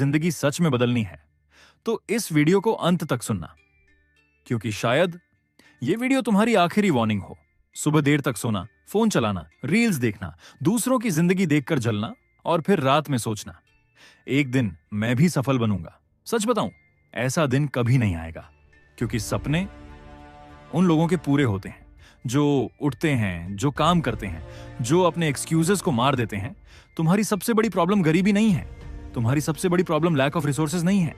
जिंदगी सच में बदलनी है तो इस वीडियो को अंत तक सुनना, क्योंकि शायद ये वीडियो तुम्हारी आखिरी वार्निंग हो। सुबह देर तक सोना, फोन चलाना, रील्स देखना, दूसरों की जिंदगी देखकर जलना और फिर रात में सोचना, एक दिन मैं भी सफल बनूंगा। सच बताऊं, ऐसा दिन कभी नहीं आएगा, क्योंकि सपने उन लोगों के पूरे होते हैं जो उठते हैं, जो काम करते हैं, जो अपने एक्सक्यूजेस को मार देते हैं। तुम्हारी सबसे बड़ी प्रॉब्लम गरीबी नहीं है, तुम्हारी सबसे बड़ी प्रॉब्लम लैक ऑफ रिसोर्सेज नहीं है,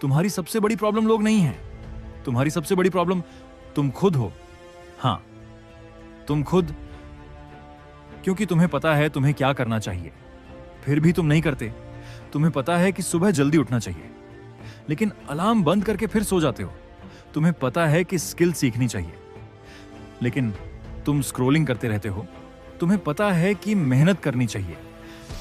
तुम्हारी सबसे बड़ी प्रॉब्लम लोग नहीं है, तुम्हारी सबसे बड़ी प्रॉब्लम तुम खुद हो। हां, तुम खुद, क्योंकि तुम्हें पता है तुम्हें क्या करना चाहिए, फिर भी तुम नहीं करते। तुम्हें पता है कि सुबह जल्दी उठना चाहिए, लेकिन अलार्म बंद करके फिर सो जाते हो। तुम्हें पता है कि स्किल सीखनी चाहिए, लेकिन तुम स्क्रॉलिंग करते रहते हो। तुम्हें पता है कि मेहनत करनी चाहिए,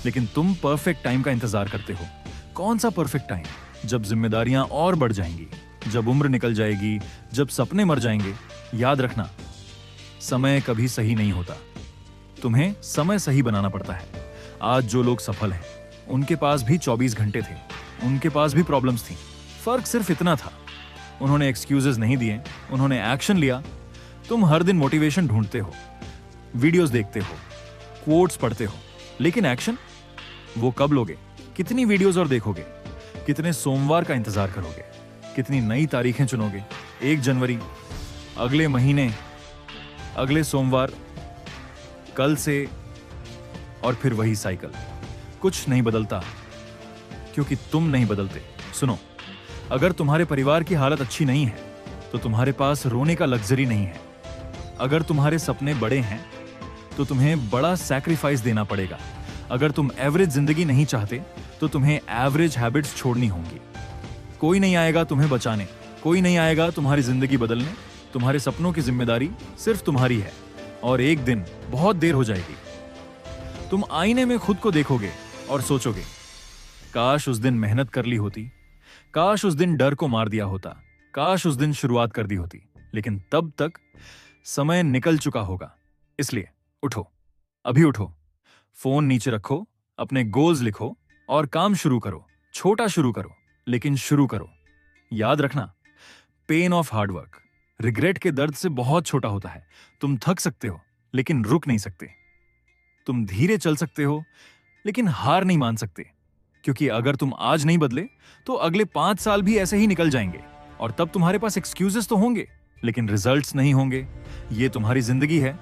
लेकिन तुम परफेक्ट टाइम का इंतजार करते हो। कौन सा परफेक्ट टाइम? जब जिम्मेदारियां और बढ़ जाएंगी, जब उम्र निकल जाएगी, जब सपने मर जाएंगे। याद रखना, समय कभी सही नहीं होता, तुम्हें समय सही बनाना पड़ता है। आज जो लोग सफल हैं, उनके पास भी 24 घंटे थे, उनके पास भी प्रॉब्लम्स थी। फर्क सिर्फ इतना था, उन्होंने एक्सक्यूजेस नहीं दिए, उन्होंने एक्शन लिया। तुम हर दिन मोटिवेशन ढूंढते हो, वीडियोस देखते हो, कोट्स पढ़ते हो, लेकिन एक्शन वो कब लोगे? कितनी वीडियोस और देखोगे? कितने सोमवार का इंतजार करोगे? कितनी नई तारीखें चुनोगे? 1 जनवरी, अगले महीने, अगले सोमवार, कल से, और फिर वही साइकिल। कुछ नहीं बदलता, क्योंकि तुम नहीं बदलते। सुनो, अगर तुम्हारे परिवार की हालत अच्छी नहीं है तो तुम्हारे पास रोने का लग्जरी नहीं है। अगर तुम्हारे सपने बड़े हैं तो तुम्हें बड़ा सैक्रिफाइस देना पड़ेगा। अगर तुम एवरेज जिंदगी नहीं चाहते तो तुम्हें एवरेज हैबिट्स छोड़नी होंगी। कोई नहीं आएगा तुम्हें बचाने, कोई नहीं आएगा तुम्हारी जिंदगी बदलने। तुम्हारे सपनों की जिम्मेदारी सिर्फ तुम्हारी है, और एक दिन बहुत देर हो जाएगी। तुम आईने में खुद को देखोगे और सोचोगे, काश उस दिन मेहनत कर ली होती, काश उस दिन डर को मार दिया होता, काश उस दिन शुरुआत कर दी होती। लेकिन तब तक समय निकल चुका होगा। इसलिए उठो, अभी उठो, फोन नीचे रखो, अपने गोल्स लिखो और काम शुरू करो। छोटा शुरू करो, लेकिन शुरू करो। याद रखना, pain of hard work regret के दर्द से बहुत छोटा होता है। तुम थक सकते हो, लेकिन रुक नहीं सकते। तुम धीरे चल सकते हो, लेकिन हार नहीं मान सकते, क्योंकि अगर तुम आज नहीं बदले तो अगले 5 साल भी ऐसे ही निकल जाएंगे, और तब तुम्हारे पास एक्सक्यूजेस तो होंगे, लेकिन रिजल्ट्स नहीं होंगे। ये तुम्हारी जिंदगी है,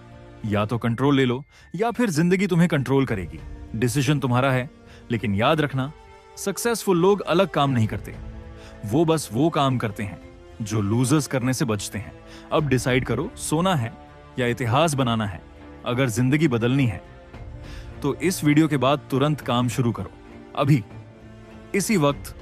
या तो कंट्रोल ले लो या फिर जिंदगी तुम्हें कंट्रोल करेगी। डिसीजन तुम्हारा है, लेकिन याद रखना, सक्सेसफुल लोग अलग काम नहीं करते, वो बस वो काम करते हैं जो लूजर्स करने से बचते हैं। अब डिसाइड करो, सोना है या इतिहास बनाना है। अगर जिंदगी बदलनी है तो इस वीडियो के बाद तुरंत काम शुरू करो, अभी, इसी वक्त।